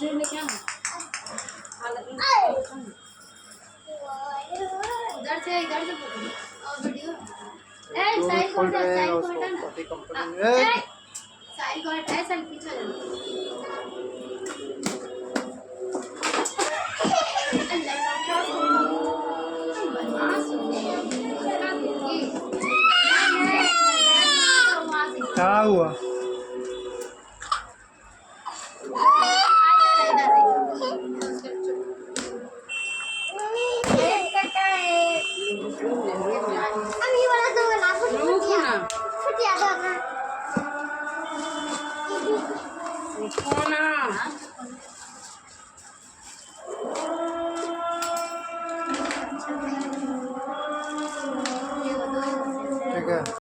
में क्या है इधर से और वीडियो साइड को हटा साइड को हटा ऐसा पीछे क्या हुआ?